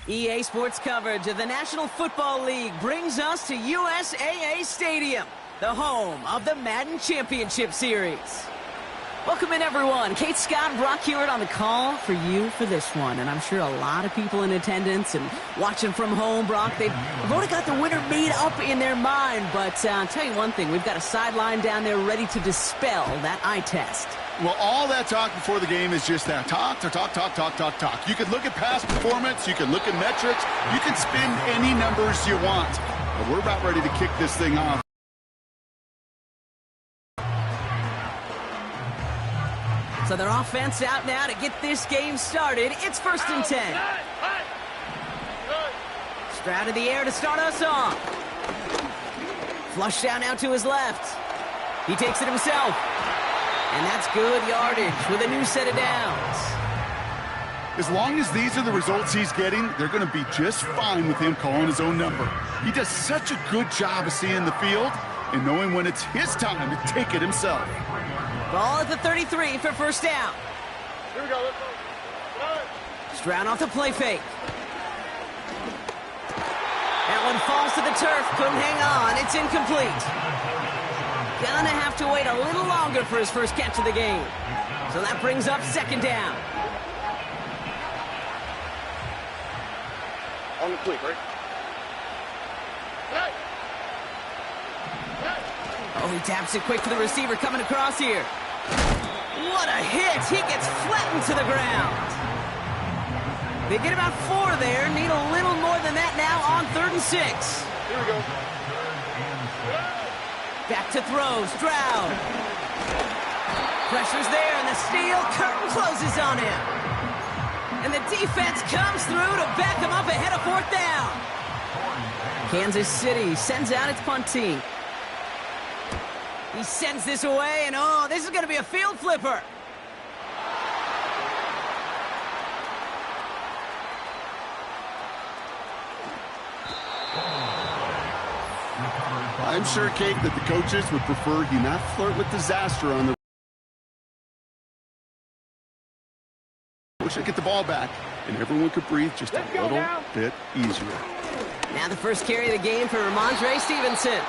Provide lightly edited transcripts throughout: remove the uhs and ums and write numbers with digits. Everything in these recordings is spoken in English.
EA Sports coverage of the National Football League brings us to USAA Stadium, the home of the Madden Championship Series. Welcome in, everyone. Kate, Scott, and Brock Hewitt on the call for you for this one. And I'm sure a lot of people in attendance and watching from home, Brock, they've already got the winner made up in their mind. But I'll tell you one thing, we've got a sideline down there ready to dispel that eye test. Well, all that talk before the game is just that. Talk. You can look at past performance. You can look at metrics. You can spin any numbers you want. But we're about ready to kick this thing off. So their offense out now to get this game started. It's 1st and 10. Stroud in the air to start us off. Flush down now to his left. He takes it himself. And that's good yardage with a new set of downs. As long as these are the results he's getting, they're going to be just fine with him calling his own number. He does such a good job of seeing the field and knowing when it's his time to take it himself. Ball at the 33 for first down. Here we go. Let's go. Stroud off the play fake. That one falls to the turf. Couldn't hang on. It's incomplete. Gonna have to wait a little longer for his first catch of the game. So that brings up 2nd down. On the quick, right? Oh, he taps it quick to the receiver coming across here. What a hit! He gets flattened to the ground. They get about 4 there. Need a little more than that now on 3rd and 6. Here we go. Back to throw, Stroud. Pressure's there, and the steel curtain closes on him. And the defense comes through to back him up ahead of 4th down. Kansas City sends out its punt team. He sends this away, and oh, this is going to be a field flipper. I'm sure, Kate, that the coaches would prefer he not flirt with disaster on the... Wish I get the ball back, and everyone could breathe just a little bit easier. Now the first carry of the game for Ramondre Stevenson.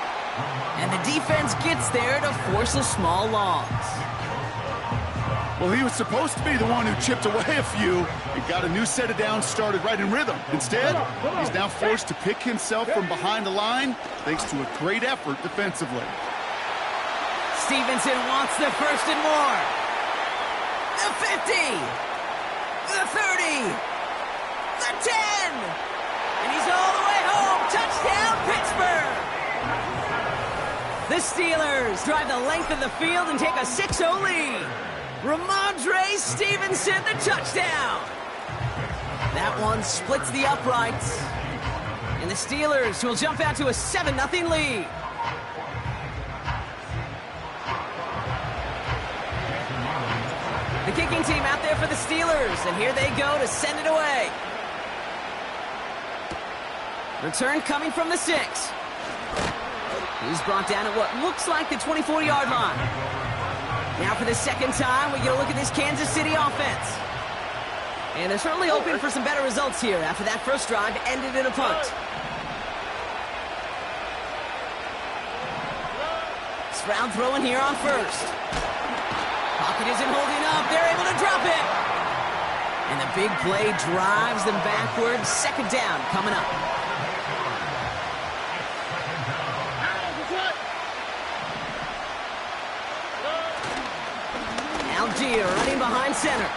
And the defense gets there to force a small loss. Well, he was supposed to be the one who chipped away a few and got a new set of downs started right in rhythm. Instead, he's now forced to pick himself from behind the line thanks to a great effort defensively. Stevenson wants the first and more. The 50. The 30. The 10. And he's all the way home. Touchdown, Pittsburgh. The Steelers drive the length of the field and take a 6-0 lead. Ramondre Stevenson, the touchdown. That one splits the uprights. And the Steelers will jump out to a 7-0 lead. The kicking team out there for the Steelers, and here they go to send it away. Return coming from the 6. He's brought down at what looks like the 24-yard line. Now for the 2nd time, we get a look at this Kansas City offense. And they're certainly hoping for some better results here after that first drive ended in a punt. Stroud throwing here on 1st. Pocket isn't holding up. They're able to drop it. And the big play drives them backwards. 2nd down coming up. Algier running behind center.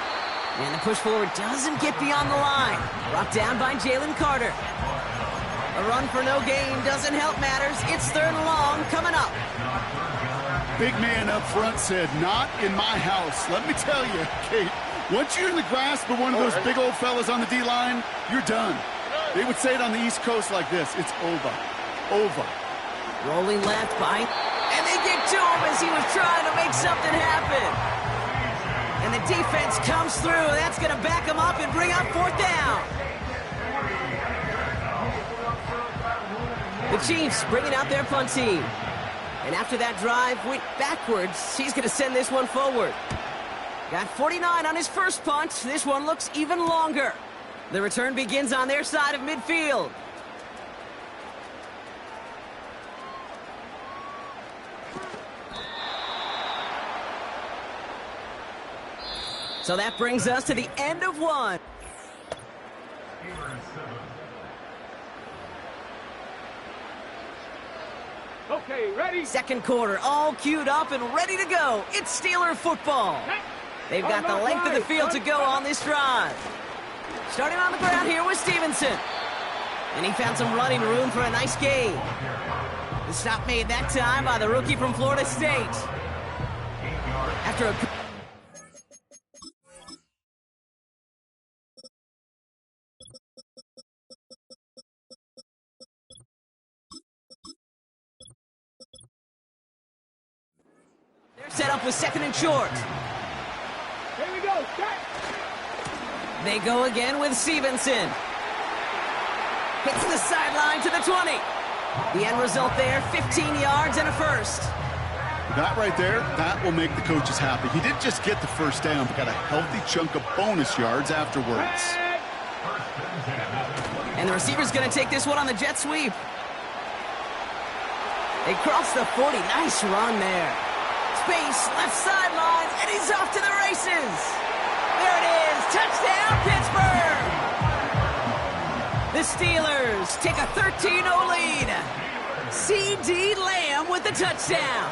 And the push forward doesn't get beyond the line. Brought down by Jalen Carter. A run for no gain doesn't help matters. It's 3rd and long coming up. Big man up front said, "Not in my house." Let me tell you, Kate, once you're in the grasp of one of those big old fellas on the D-line, you're done. They would say it on the East Coast like this: it's over. Over. Rolling left by, and they get to him as he was trying to make something happen. And the defense comes through. That's going to back him up and bring up 4th down. The Chiefs bringing out their punt team. And after that drive went backwards, he's going to send this one forward. Got 49 on his first punt. This one looks even longer. The return begins on their side of midfield. So that brings us to the end of one. Okay, ready? Second quarter, all queued up and ready to go. It's Steeler football. They've got the length of the field to go on this drive. Starting on the ground here with Stevenson. And he found some running room for a nice gain. The stop made that time by the rookie from Florida State. After a... They're set up with second and short. Here we go, set! They go again with Stevenson. Hits the sideline to the 20. The end result there, 15 yards and a first. That right there, that will make the coaches happy. He didn't just get the first down, but got a healthy chunk of bonus yards afterwards. And the receiver's going to take this one on the jet sweep. They cross the 40. Nice run there. Space, left sideline, and he's off to the races. There it is. Touchdown, Pittsburgh. The Steelers take a 13-0 lead. C.D. Lamb with the touchdown.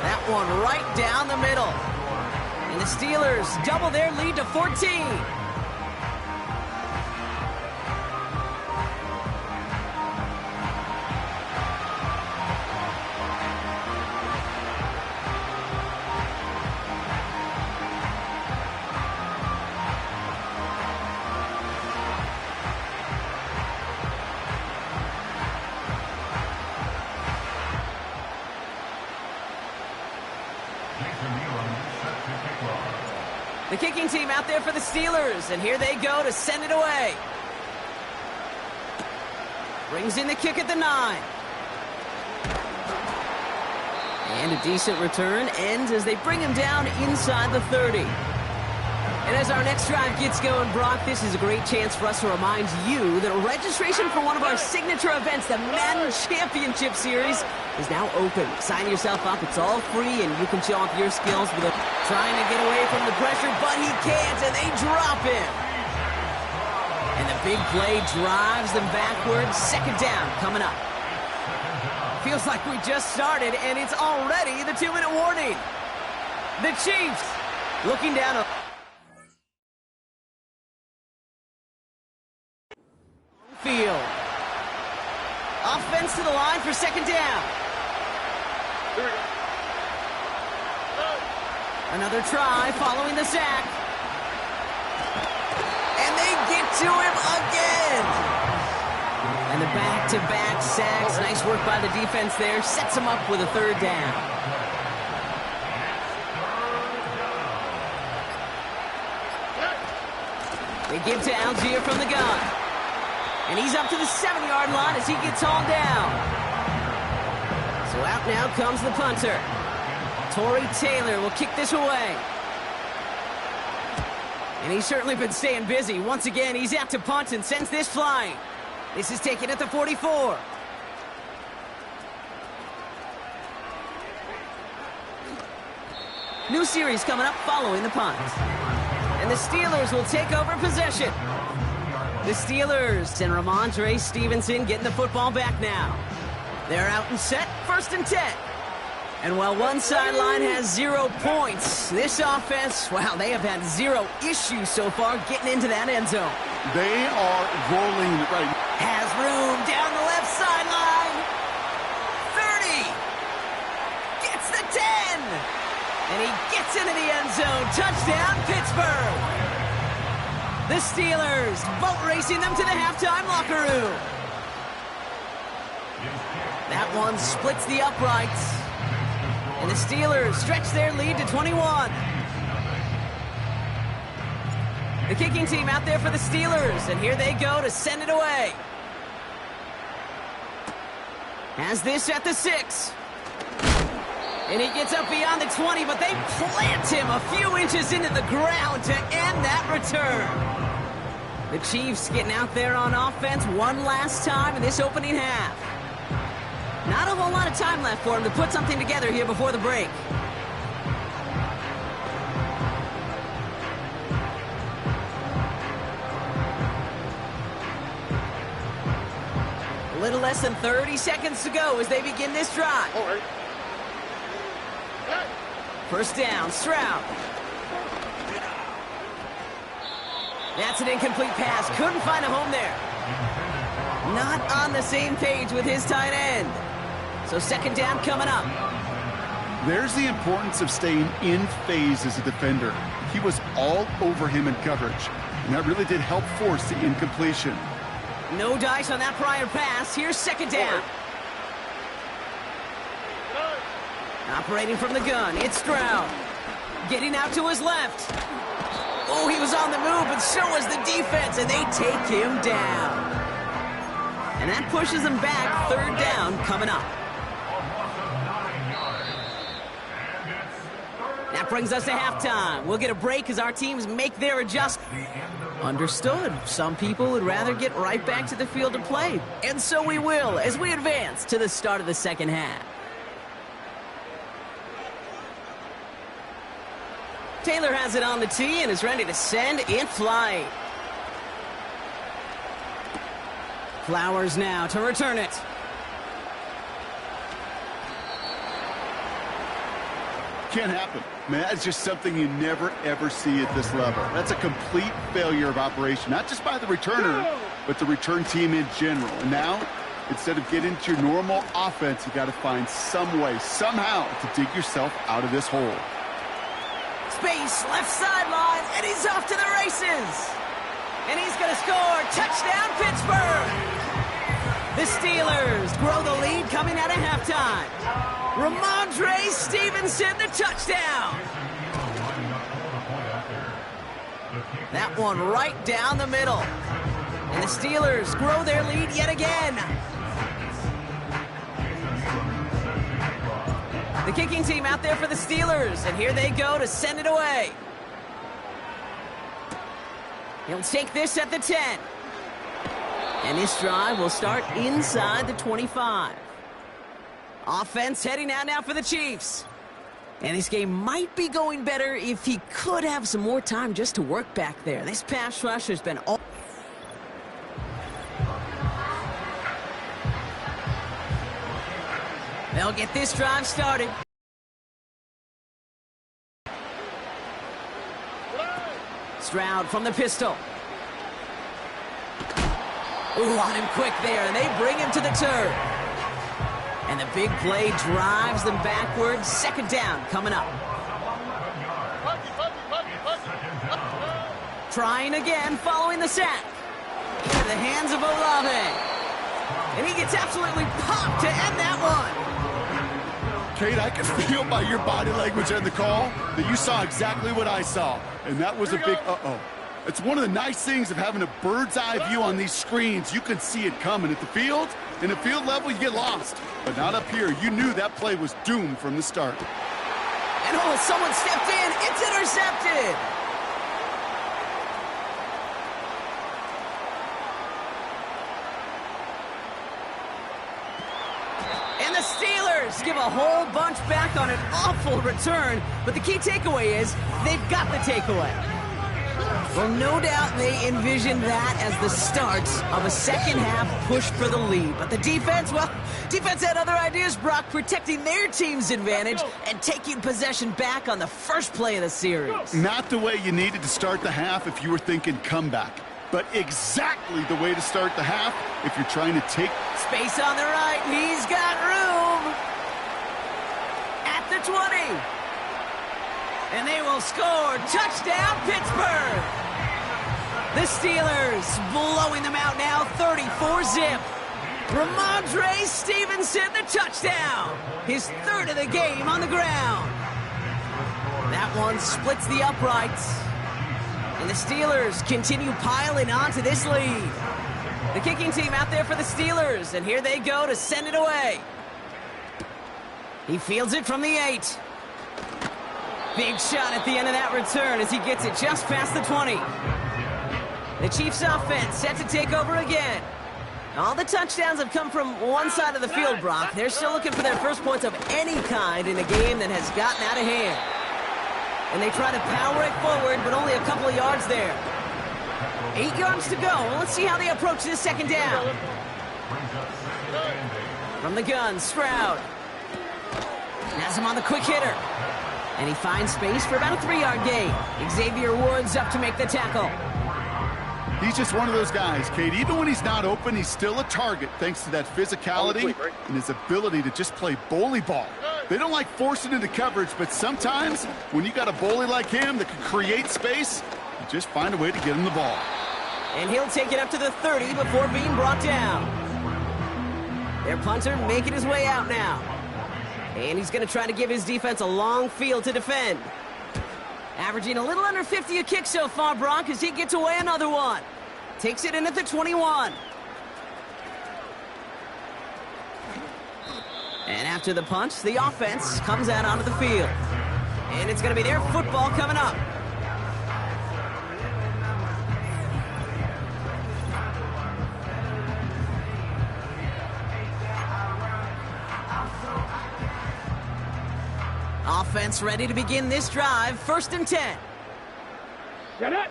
That one right down the middle. And the Steelers double their lead to 14. The kicking team out there for the Steelers, and here they go to send it away. Brings in the kick at the 9. And a decent return ends as they bring him down inside the 30. And as our next drive gets going, Brock, this is a great chance for us to remind you that registration for one of our signature events, the Madden Championship Series, is now open. Sign yourself up. It's all free, and you can show off your skills with a... Trying to get away from the pressure, but he can't, and they drop him. And the big play drives them backwards. Second down coming up. Feels like we just started, and it's already the 2-minute warning. The Chiefs looking down a... field. Offense to the line for second down. Here we go. Another try following the sack. And they get to him again. And the back-to-back sacks. Nice work by the defense there. Sets him up with a third down. They give to Algier from the gun. And he's up to the 7-yard line as he gets hauled down. So out now comes the punter. Torrey Taylor will kick this away. And he's certainly been staying busy. Once again, he's out to punt and sends this flying. This is taken at the 44. New series coming up following the punt. And the Steelers will take over possession. The Steelers and Ramondre Stevenson getting the football back now. They're out and set, 1st and 10. And while one sideline has 0 points, this offense, wow, they have had 0 issues so far getting into that end zone. They are rolling right. Has room down the left sideline. 30. Gets the 10. And he gets into the end zone. Touchdown, Pittsburgh. The Steelers boat racing them to the halftime locker room. That one splits the uprights. And the Steelers stretch their lead to 21. The kicking team out there for the Steelers, and here they go to send it away. Has this at the 6. And he gets up beyond the 20, but they plant him a few inches into the ground to end that return. The Chiefs getting out there on offense one last time in this opening half. Not a whole lot of time left for him to put something together here before the break. A little less than 30 seconds to go as they begin this drive. All right. First down, Stroud. That's an incomplete pass. Couldn't find a home there. Not on the same page with his tight end. So second down coming up. There's the importance of staying in phase as a defender. He was all over him in coverage, and that really did help force the incompletion. No dice on that prior pass. Here's second down. Operating from the gun, it's Stroud. Getting out to his left. Oh, he was on the move, but so was the defense, and they take him down. And that pushes them back. Third down coming up. That brings us to halftime. We'll get a break as our teams make their adjustment. Understood. Some people would rather get right back to the field to play. And so we will as we advance to the start of the second half. Taylor has it on the tee and is ready to send in flight. Flowers now to return it. Can't happen. Man, that's just something you never, ever see at this level. That's a complete failure of operation, not just by the returner, but the return team in general. And now, instead of getting into your normal offense, you got to find some way, somehow, to dig yourself out of this hole. Space, left sideline, and he's off to the races. And he's going to score. Touchdown, Pittsburgh. The Steelers grow the lead coming out of halftime. Ramondre Stevenson, the touchdown. That one right down the middle. And the Steelers grow their lead yet again. The kicking team out there for the Steelers, and here they go to send it away. He'll take this at the 10. And this drive will start inside the 25. Offense heading out now for the Chiefs. And this game might be going better if he could have some more time just to work back there. This pass rush has been all... They'll get this drive started. Stroud from the pistol. Ooh, on him quick there, and they bring him to the turf. And the big play drives them backwards. Second down coming up. Trying again following the sack. Into the hands of Olave. And he gets absolutely popped to end that one. Kate, I can feel by your body language and the call that you saw exactly what I saw. And that was a big uh-oh. It's one of the nice things of having a bird's eye view on these screens. You can see it coming at the field. In the field level, you get lost. But not up here. You knew that play was doomed from the start. And oh, someone stepped in. It's intercepted. And the Steelers give a whole bunch back on an awful return. But the key takeaway is they've got the takeaway. Well, no doubt they envisioned that as the start of a second-half push for the lead. But the defense, well, defense had other ideas, Brock, protecting their team's advantage and taking possession back on the first play of the series. Not the way you needed to start the half if you were thinking comeback, but exactly the way to start the half if you're trying to take... Space on the right. He's got room. At the 20. And they will score. Touchdown, Pittsburgh. The Steelers blowing them out now, 34-zip. Ramondre Stevenson, the touchdown. His third of the game on the ground. That one splits the uprights. And the Steelers continue piling on to this lead. The kicking team out there for the Steelers, and here they go to send it away. He fields it from the 8. Big shot at the end of that return as he gets it just past the 20. The Chiefs offense set to take over again. All the touchdowns have come from one side of the field, Brock. They're still looking for their first points of any kind in a game that has gotten out of hand. And they try to power it forward, but only a couple of yards there. 8 yards to go. Well, let's see how they approach this second down. From the gun, Stroud. Has him on the quick hitter. And he finds space for about a 3-yard gain. Xavier Woods up to make the tackle. He's just one of those guys, Kate. Even when he's not open, he's still a target thanks to that physicality and his ability to just play bully ball. They don't like forcing into coverage, but sometimes when you got a bully like him that can create space, you just find a way to get him the ball. And he'll take it up to the 30 before being brought down. Their punter making his way out now. And he's going to try to give his defense a long field to defend. Averaging a little under 50 a kick so far, Brock, as he gets away another one. Takes it in at the 21. And after the punch, the offense comes out onto the field. And it's going to be their football coming up. Offense ready to begin this drive. 1st and 10. Get it.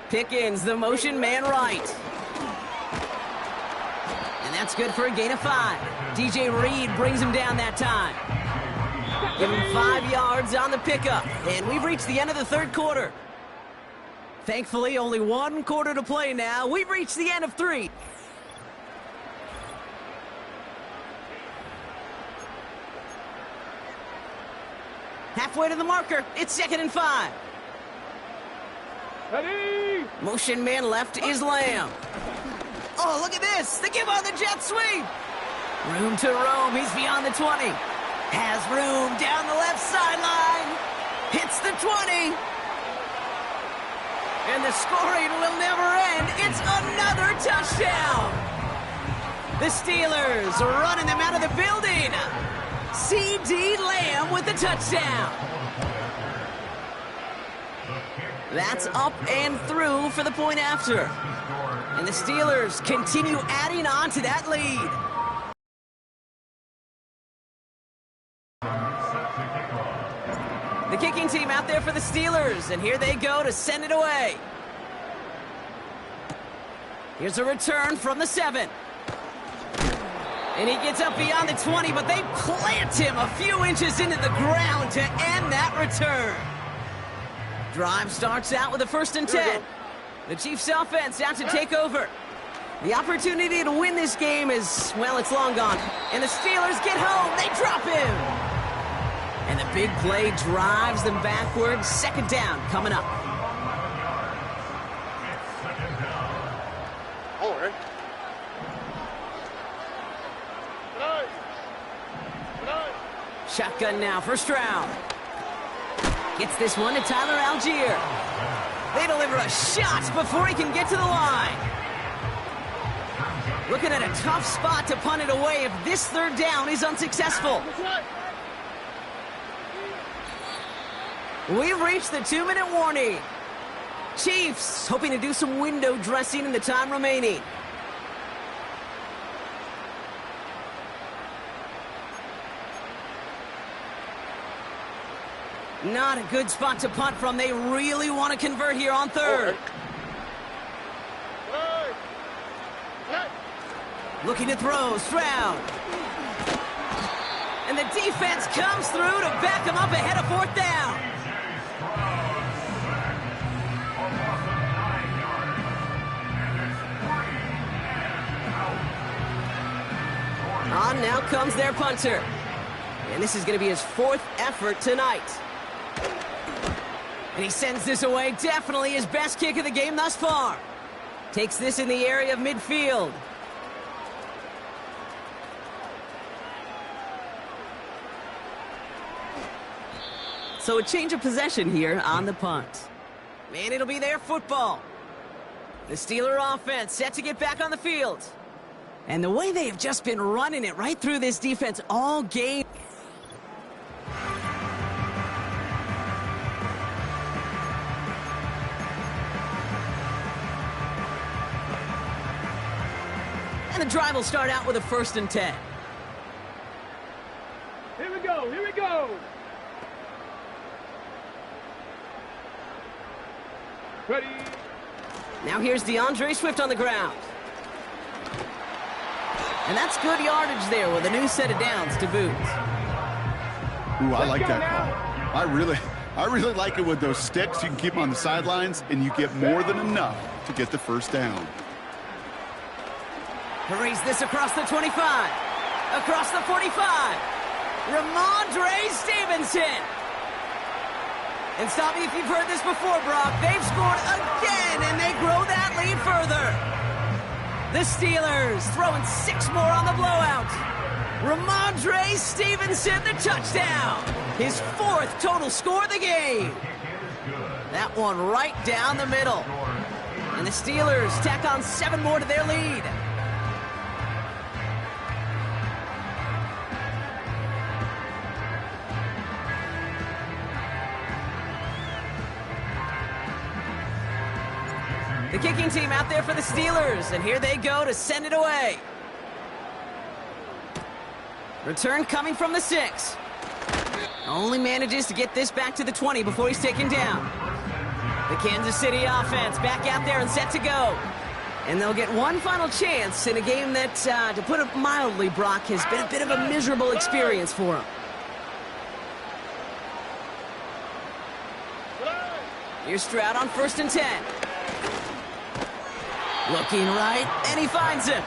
Pickens, the motion man right. And that's good for a gain of 5. DJ Reed brings him down that time. Give him 5 yards on the pickup. And we've reached the end of the 3rd quarter. Thankfully, only 1 quarter to play now. We've reached the end of 3. Halfway to the marker. It's 2nd and 5. Ready. Motion man left is Lamb. Oh, look at this. They give on the jet sweep. Room to roam. He's beyond the 20. Has room down the left sideline. Hits the 20. And the scoring will never end. It's another touchdown. The Steelers are running them out of the building. C.D. Lamb with the touchdown. That's up and through for the point after. And the Steelers continue adding on to that lead. The kicking team out there for the Steelers, and here they go to send it away. Here's a return from the 7. And he gets up beyond the 20, but they plant him a few inches into the ground to end that return. Drive starts out with a 1st and 10. The Chiefs offense out to take over. The opportunity to win this game is, well, it's long gone. And the Steelers get home. They drop him. And the big play drives them backwards. 2nd down coming up. All right. Shotgun now for Stroud. Gets this one to Tyler Algier. They deliver a shot before he can get to the line. Looking at a tough spot to punt it away if this 3rd down is unsuccessful. We've reached the 2-minute warning. Chiefs hoping to do some window dressing in the time remaining. Not a good spot to punt from. They really want to convert here on 3rd. Looking to throw, Stroud. And the defense comes through to back him up ahead of 4th down. On now comes their punter. And this is going to be his 4th effort tonight. And he sends this away. Definitely his best kick of the game thus far. Takes this in the area of midfield. So a change of possession here on the punt. And it'll be their football. The Steeler offense set to get back on the field. And the way they have just been running it right through this defense all game. drive will start out with a 1st and 10. Here we go, here we go. Ready. Now here's DeAndre Swift on the ground. And that's good yardage there with a new set of downs to boot. Ooh, I like that call. I really like it with those sticks. You can keep them on the sidelines, and you get more than enough to get the 1st down. Hurries this across the 25. Across the 45. Ramondre Stevenson. And stop me if you've heard this before, Brock. They've scored again, and they grow that lead further. The Steelers throwing 6 more on the blowout. Ramondre Stevenson, the touchdown. His 4th total score of the game. That one right down the middle. And the Steelers tack on 7 more to their lead. The kicking team out there for the Steelers, and here they go to send it away. Return coming from the 6. Only manages to get this back to the 20 before he's taken down. The Kansas City offense back out there and set to go. And they'll get one final chance in a game that, to put it mildly, Brock, has been a bit of a miserable experience for them. Here's Stroud on 1st and 10. Looking right, and he finds him.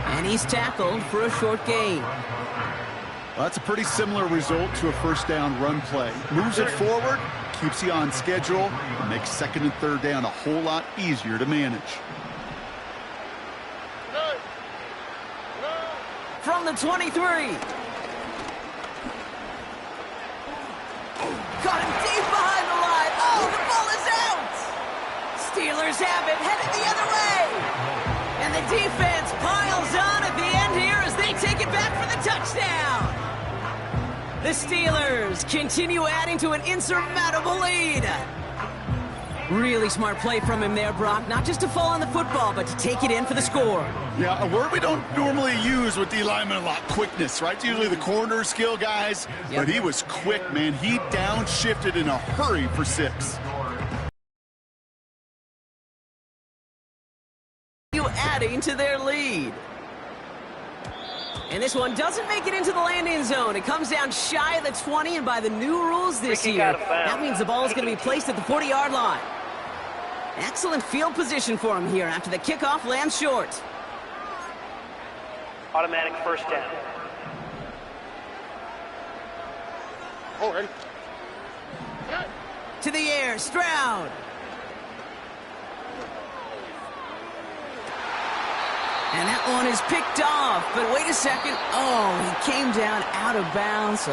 And he's tackled for a short gain. Well, that's a pretty similar result to a 1st down run play. Moves it forward, keeps you on schedule, and makes 2nd and 3rd down a whole lot easier to manage. From the 23. Caught him deep behind the line. Oh, the ball is out. Steelers have it, headed the other way. And the defense piles on at the end here as they take it back for the touchdown. The Steelers continue adding to an insurmountable lead. Really smart play from him there, Brock. Not just to fall on the football, but to take it in for the score. Yeah, a word we don't normally use with D linemen a lot, quickness, right? It's usually the corner skill guys, but he was quick, man. He downshifted in a hurry for 6. Adding to their lead. And this one doesn't make it into the landing zone. It comes down shy of the 20, and by the new rules this year, that means the ball is going to be placed at the 40-yard line. Excellent field position for him here after the kickoff lands short. Automatic 1st down. Oh, ready. To the air, Stroud. And that one is picked off, but wait a second. Oh, he came down out of bounds.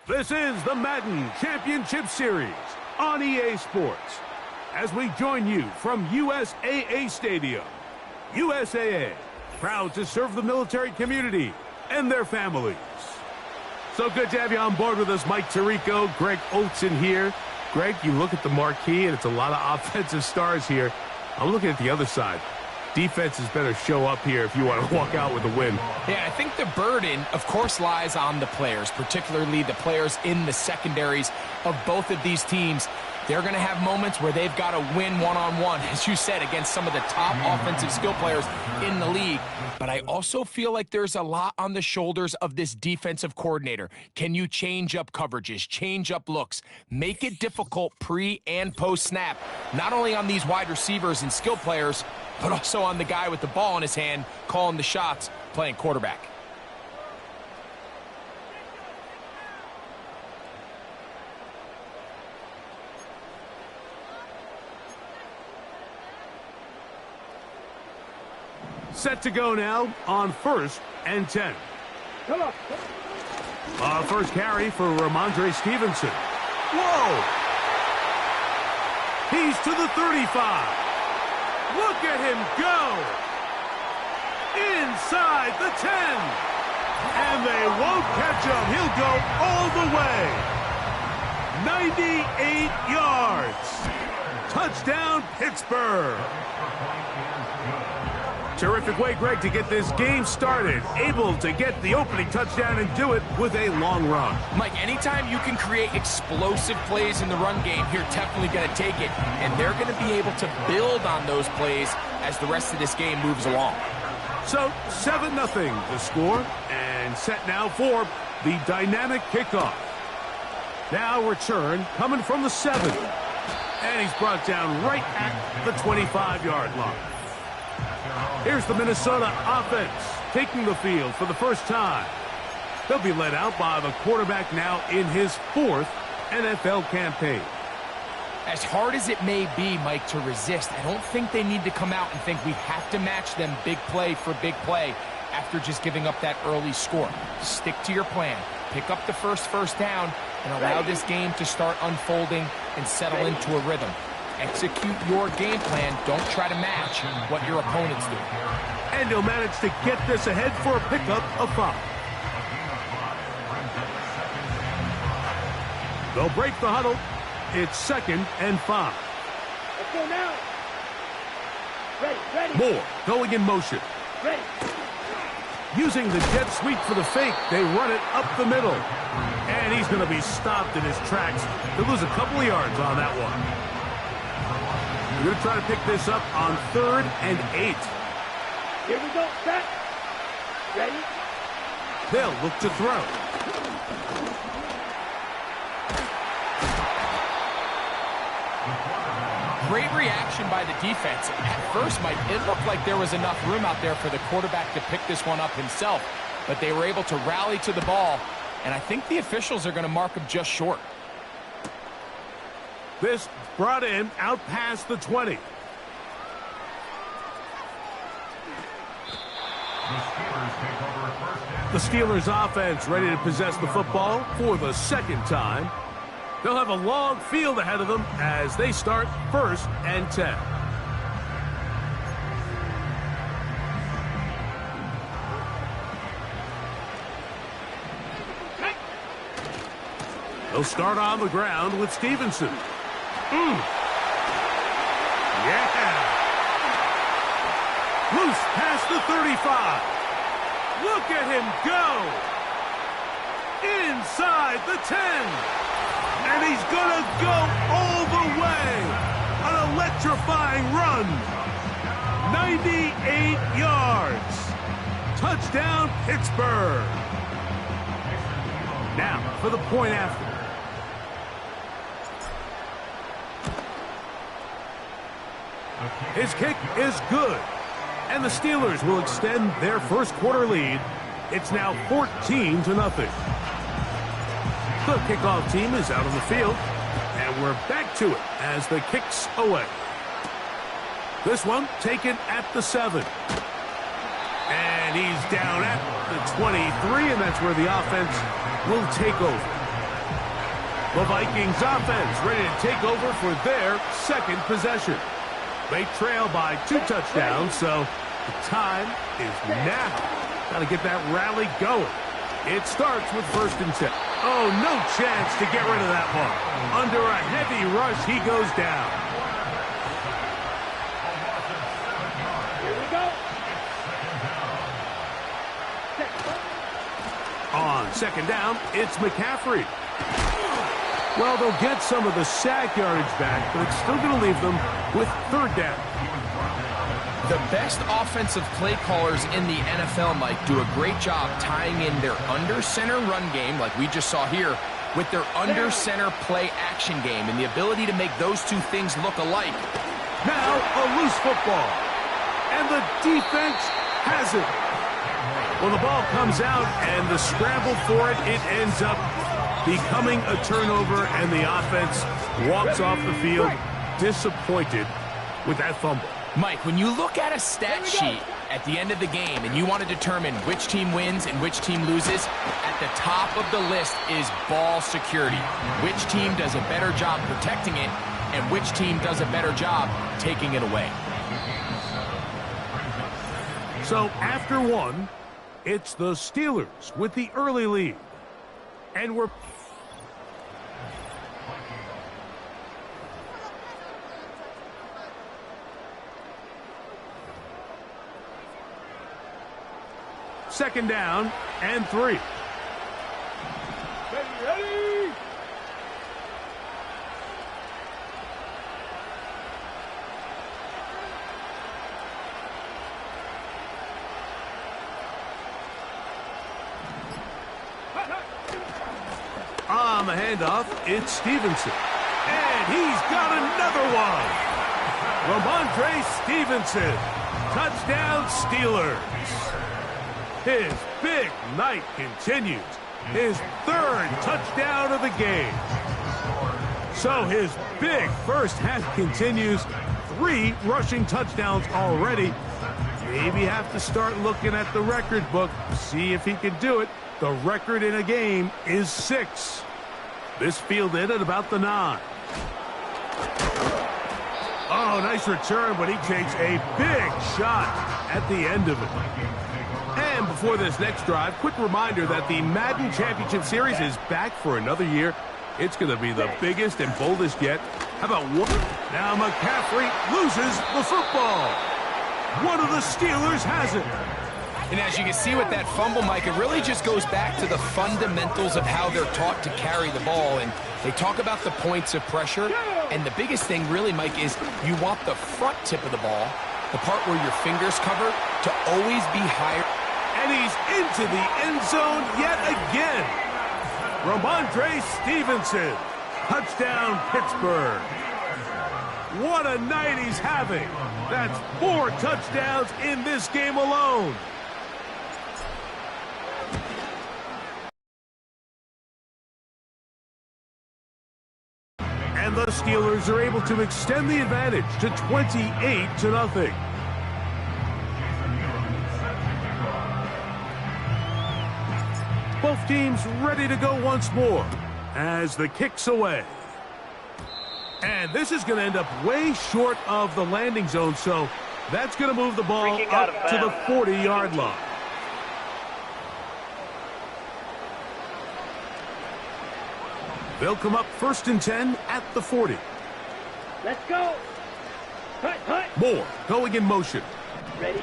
This is the Madden Championship Series on EA Sports. As we join you from USAA Stadium, USAA, proud to serve the military community and their families. So good to have you on board with us, Mike Tirico, Greg Olson here. Greg, you look at the marquee, and it's a lot of offensive stars here. I'm looking at the other side. Defenses better show up here if you want to walk out with a win. Yeah, I think the burden, of course, lies on the players, particularly the players in the secondaries of both of these teams. They're going to have moments where they've got to win one-on-one, as you said, against some of the top offensive skill players in the league. But I also feel like there's a lot on the shoulders of this defensive coordinator. Can you change up coverages, change up looks, make it difficult pre- and post-snap, not only on these wide receivers and skill players, but also on the guy with the ball in his hand, calling the shots, playing quarterback. Set to go now on 1st and 10. Come on. First carry for Ramondre Stevenson. Whoa! He's to the 35. Look at him go! Inside the 10. And they won't catch him. He'll go all the way. 98 yards. Touchdown, Pittsburgh. Terrific way, Greg, to get this game started. Able to get the opening touchdown and do it with a long run. Mike, anytime you can create explosive plays in the run game, you're definitely going to take it. And they're going to be able to build on those plays as the rest of this game moves along. So, 7-0 the score. And set now for the dynamic kickoff. Now return coming from the 7. And he's brought down right at the 25-yard line. Here's the Minnesota offense taking the field for the first time. They'll be led out by the quarterback now in his 4th NFL campaign. As hard as it may be, Mike, to resist, I don't think they need to come out and think we have to match them big play for big play after just giving up that early score. Stick to your plan. Pick up the first down and allow this game to start unfolding and settle into a rhythm. Execute your game plan. Don't try to match what your opponents do. And he'll manage to get this ahead for a pickup of 5. They'll break the huddle. It's 2nd and 5. Let's go now. Ready. Moore going in motion. Ready. Using the jet sweep for the fake, they run it up the middle. And he's going to be stopped in his tracks. He'll lose a couple of yards on that one. We're going to try to pick this up on 3rd and 8. Here we go. Set. Ready. They'll look to throw. Great reaction by the defense. At first, Mike, it looked like there was enough room out there for the quarterback to pick this one up himself. But they were able to rally to the ball. And I think the officials are going to mark him just short. This brought in out past the 20. The Steelers offense ready to possess the football for the 2nd time. They'll have a long field ahead of them as they start 1st and 10. They'll start on the ground with Stevenson. Yeah! Loose past the 35. Look at him go! Inside the 10. And he's gonna go all the way. An electrifying run. 98 yards. Touchdown, Pittsburgh. Now for the point after. His kick is good. And the Steelers will extend their first quarter lead. It's now 14-0. The kickoff team is out on the field. And we're back to it as the kick's away. This one taken at the 7. And he's down at the 23, and that's where the offense will take over. The Vikings offense ready to take over for their 2nd possession. They trail by 2 touchdowns, so the time is now. Got to get that rally going. It starts with 1st and 10. Oh, no chance to get rid of that one. Under a heavy rush, he goes down. On second down, it's McCaffrey. Well, they'll get some of the sack yardage back, but it's still going to leave them with third down. The best offensive play callers in the NFL, Mike, do a great job tying in their under-center run game, like we just saw here, with their under-center play action game, and the ability to make those two things look alike. Now a loose football, and the defense has it. Well, the ball comes out, and the scramble for it ends up becoming a turnover, and the offense walks off the field disappointed with that fumble. Mike, when you look at a stat sheet at the end of the game and you want to determine which team wins and which team loses, at the top of the list is ball security. Which team does a better job protecting it and which team does a better job taking it away. So after one, it's the Steelers with the early lead. And we're... Second down and 3. Ready! On the handoff, it's Stevenson. And he's got another one. Ramondre Stevenson. Touchdown, Steelers. His big night continues. His third touchdown of the game. So his big first half continues. 3 rushing touchdowns already. Maybe have to start looking at the record book, see if he can do it. The record in a game is 6. This fielded at about the 9. Oh, nice return, but he takes a big shot at the end of it. And before this next drive, quick reminder that the Madden Championship Series is back for another year. It's going to be the biggest and boldest yet. How about one? Now McCaffrey loses the football. One of the Steelers has it. And as you can see with that fumble, Mike, it really just goes back to the fundamentals of how they're taught to carry the ball. And they talk about the points of pressure. And the biggest thing really, Mike, is you want the front tip of the ball, the part where your fingers cover, to always be higher. And he's into the end zone yet again. Ramondre Stevenson. Touchdown, Pittsburgh. What a night he's having. That's 4 touchdowns in this game alone. And the Steelers are able to extend the advantage to 28-0. Both teams ready to go once more as the kick's away. And this is going to end up way short of the landing zone, so that's going to move the ball up to the 40-yard line. They'll come up 1st and 10 at the 40. Let's go. Hut. Moore going in motion. Ready?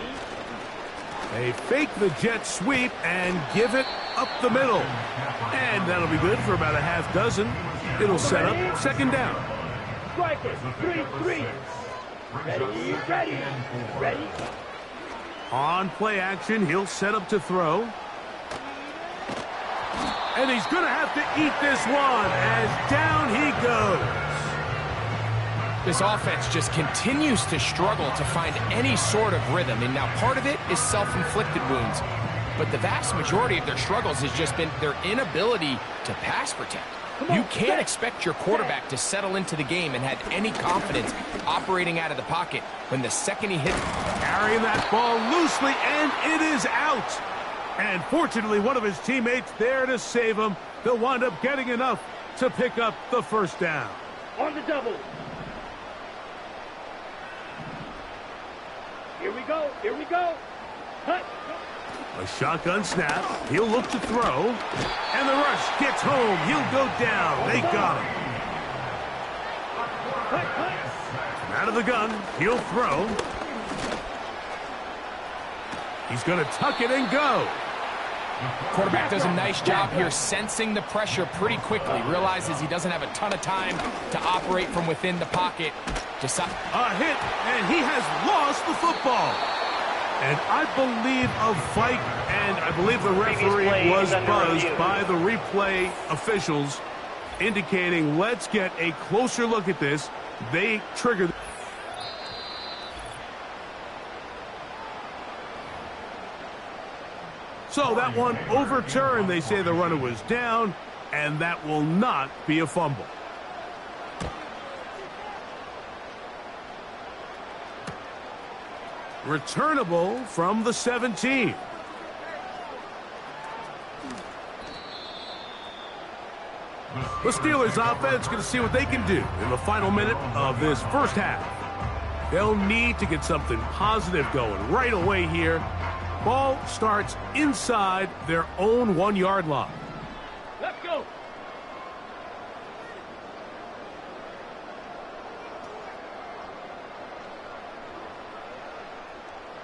They fake the jet sweep and give it up the middle. And that'll be good for about a half dozen. It'll set up 2nd down. Strike it. 3-3. Ready. On play action, he'll set up to throw. And he's going to have to eat this one as down he goes. This offense just continues to struggle to find any sort of rhythm. And now part of it is self-inflicted wounds. But the vast majority of their struggles has just been their inability to pass protect. You can't expect your quarterback to settle into the game and have any confidence operating out of the pocket when the second he hits. Carrying that ball loosely, and it is out. And fortunately, one of his teammates there to save him. They'll wind up getting enough to pick up the 1st down. On the double. Here we go. Hut. A shotgun snap. He'll look to throw. And the rush gets home. He'll go down. They got him. From out of the gun, he'll throw. He's going to tuck it and go. Quarterback does a nice job here sensing the pressure pretty quickly. Realizes he doesn't have a ton of time to operate from within the pocket. A hit, and he has lost the football. And I believe a fight, and I believe the referee was buzzed by the replay officials, indicating let's get a closer look at this. They triggered. So that one overturned. They say the runner was down, and that will not be a fumble. Returnable from the 17. The Steelers offense going to see what they can do in the final minute of this first half. They'll need to get something positive going right away here. Ball starts inside their own 1-yard line. Let's go.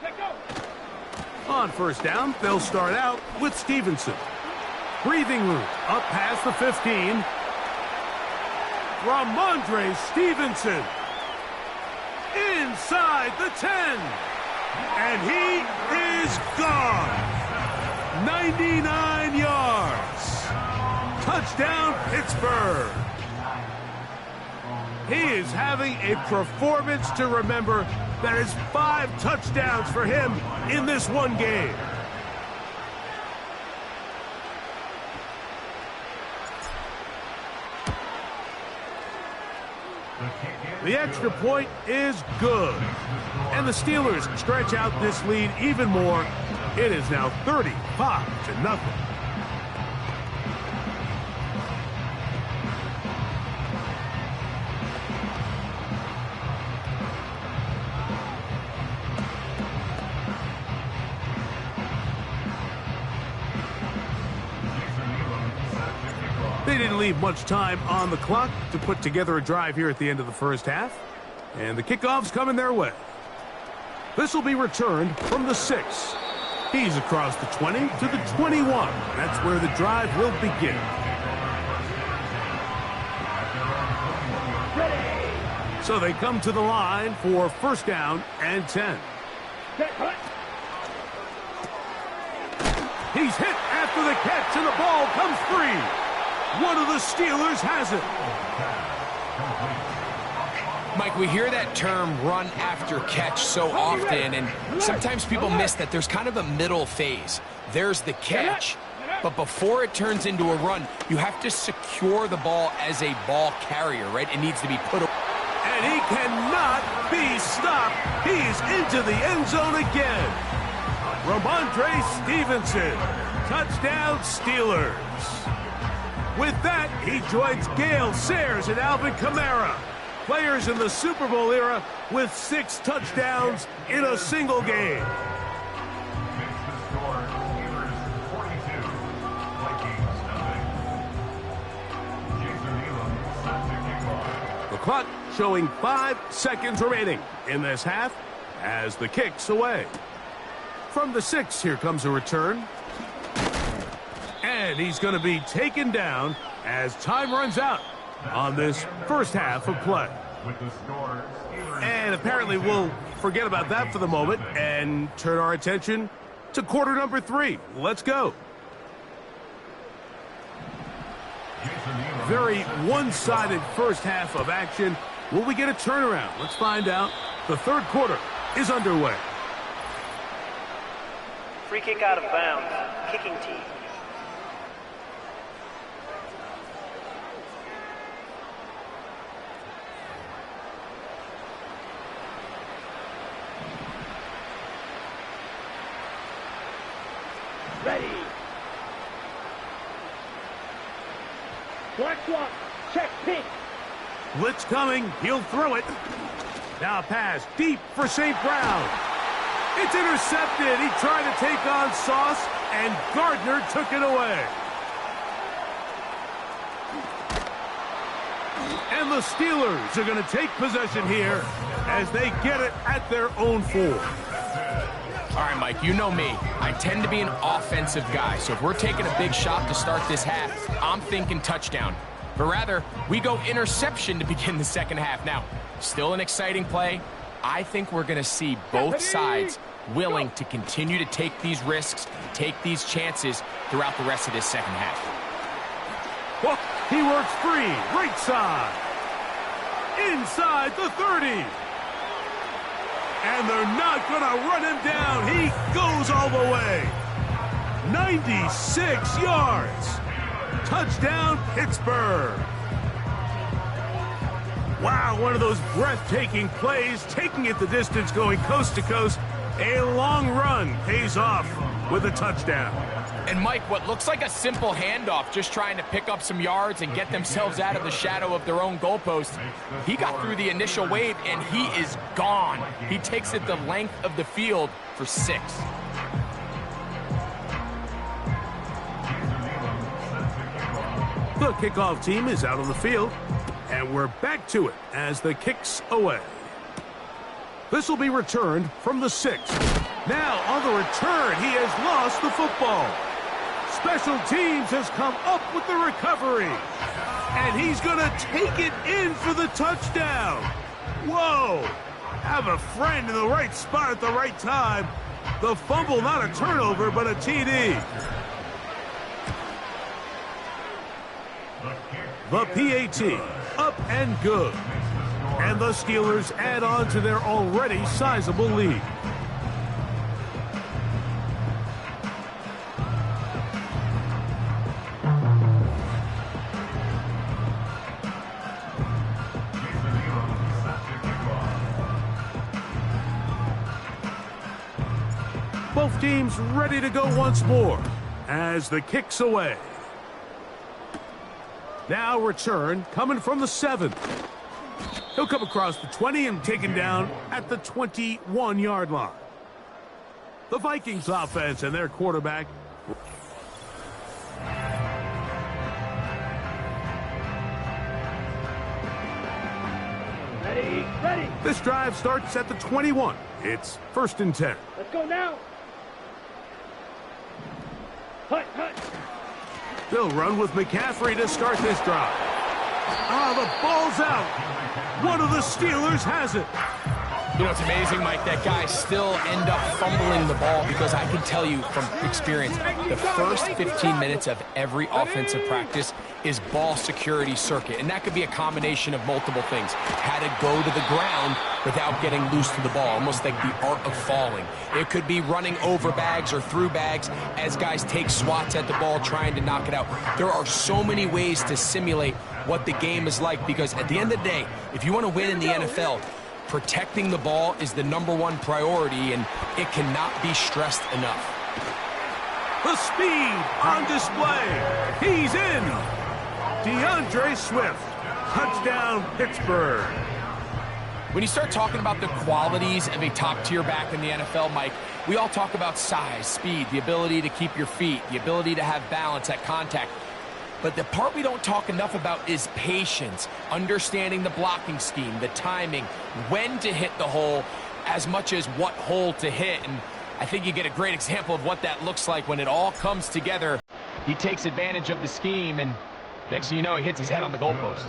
Let's go. On first down, they'll start out with Stevenson. Breathing room up past the 15. Ramondre Stevenson inside the 10. And he is gone. 99 yards. Touchdown, Pittsburgh. He is having a performance to remember. That is 5 touchdowns for him in this one game. The extra point is good. And the Steelers stretch out this lead even more. It is now 35-0. They didn't leave much time on the clock to put together a drive here at the end of the first half. And the kickoff's coming their way. This will be returned from the 6. He's across the 20 to the 21. That's where the drive will begin. So they come to the line for first down and 10. He's hit after the catch, and the ball comes free. One of the Steelers has it. Mike, we hear that term run after catch so often, and sometimes people miss that there's kind of a middle phase. There's the catch, but before it turns into a run, you have to secure the ball as a ball carrier, right? It needs to be put away. And he cannot be stopped. He's into the end zone again. Ramondre Stevenson, touchdown Steelers. With that, he joins Gale Sayers and Alvin Kamara, players in the Super Bowl era with 6 touchdowns in a single game. The clock showing 5 seconds remaining in this half as the kick's away. From the 6, here comes a return. And he's going to be taken down as time runs out on this first half of play. And apparently we'll forget about that for the moment and turn our attention to quarter number 3. Let's go. Very one-sided first half of action. Will we get a turnaround? Let's find out. The third quarter is underway. Free kick out of bounds. Kicking team. Ready. Black swap. Check pink. Blitz coming. He'll throw it. Now a pass deep for St. Brown. It's intercepted. He tried to take on Sauce, and Gardner took it away. And the Steelers are going to take possession here as they get it at their own 4. All right, Mike. Mike. You know me. I tend to be an offensive guy, so if we're taking a big shot to start this half, I'm thinking touchdown. But rather, we go interception to begin the second half. Now, still an exciting play. I think we're going to see both sides willing to continue to take these risks, take these chances throughout the rest of this second half. Well, he works free, right side. Inside the 30. And they're not going to run him down. He goes all the way. 96 yards. Touchdown, Pittsburgh. Wow, one of those breathtaking plays, taking it the distance, going coast to coast. A long run pays off with a touchdown. And Mike, what looks like a simple handoff, just trying to pick up some yards and get themselves out of the shadow of their own goalpost. He got through the initial wave, and he is gone. He takes it the length of the field for 6. The kickoff team is out on the field, and we're back to it as the kick's away. This will be returned from the 6. Now, on the return, he has lost the football. Special teams has come up with the recovery. And he's going to take it in for the touchdown. Whoa! Have a friend in the right spot at the right time. The fumble, not a turnover, but a TD. The PAT, up and good. And the Steelers add on to their already sizable lead. Both teams ready to go once more as the kick's away. Now return coming from the 7. He'll come across the 20 and taken down at the 21-yard line. The Vikings offense and their quarterback. Ready. This drive starts at the 21. It's 1st and 10. Let's go now. Hut. They'll run with McCaffrey to start this drive. The ball's out. One of the Steelers has it. You know, it's amazing, Mike, that guys still end up fumbling the ball because I can tell you from experience, the first 15 minutes of every offensive practice is ball security circuit, and that could be a combination of multiple things. How to go to the ground without getting loose to the ball, almost like the art of falling. It could be running over bags or through bags as guys take swats at the ball trying to knock it out. There are so many ways to simulate what the game is like because at the end of the day, if you want to win in the NFL, protecting the ball is the #1 priority, and it cannot be stressed enough. The speed on display. He's in. DeAndre Swift. Touchdown, Pittsburgh. When you start talking about the qualities of a top-tier back in the NFL, Mike, we all talk about size, speed, the ability to keep your feet, the ability to have balance at contact. But the part we don't talk enough about is patience, understanding the blocking scheme, the timing, when to hit the hole, as much as what hole to hit. And I think you get a great example of what that looks like when it all comes together. He takes advantage of the scheme, and next thing you know, he hits his head on the goalpost.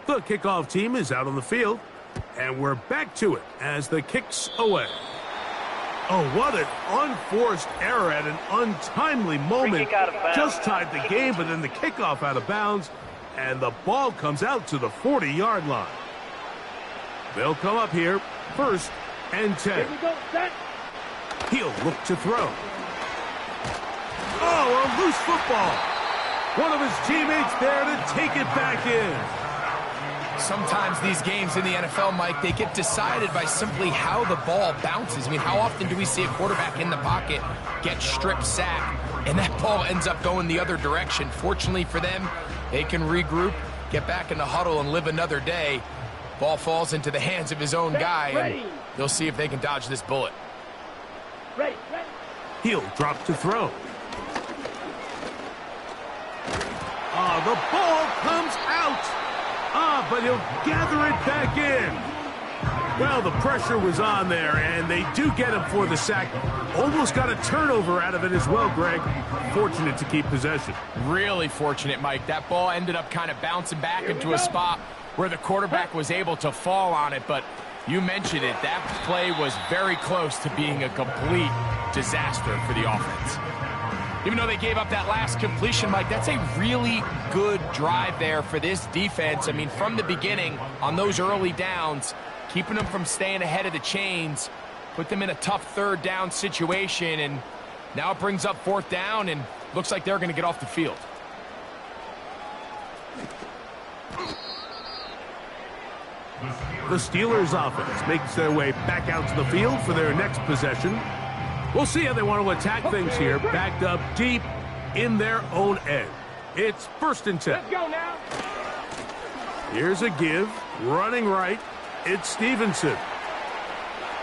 The kickoff team is out on the field, And we're back to it as the kick's away. Oh, what an unforced error at an untimely moment. Just tied the game, but then the kickoff out of bounds, and the ball comes out to the 40-yard line. They'll come up here, 1st and 10. Here we go, set. He'll look to throw. Oh, a loose football. One of his teammates there to take it back in. Sometimes these games in the NFL, Mike, they get decided by simply how the ball bounces. I mean, how often do we see a quarterback in the pocket get strip sacked, and that ball ends up going the other direction? Fortunately for them, they can regroup, get back in the huddle, and live another day. Ball falls into the hands of his own guy, and they'll see if they can dodge this bullet. Ready. He'll drop to throw. The ball comes out. But he'll gather it back in. Well, the pressure was on there, and they do get him for the sack. Almost got a turnover out of it as well, Greg. Fortunate to keep possession. Really fortunate, Mike. That ball ended up kind of bouncing back into a spot where the quarterback was able to fall on it, but you mentioned it. That play was very close to being a complete disaster for the offense. Even though they gave up that last completion, Mike, that's a really good drive there for this defense. I mean, from the beginning, on those early downs, keeping them from staying ahead of the chains, put them in a tough 3rd down situation, and now it brings up 4th down, and looks like they're going to get off the field. The Steelers' offense makes their way back out to the field for their next possession. We'll see how they want to attack things here, backed up deep in their own end. It's 1st and 10. Let's go now. Here's a give, running right. It's Stevenson.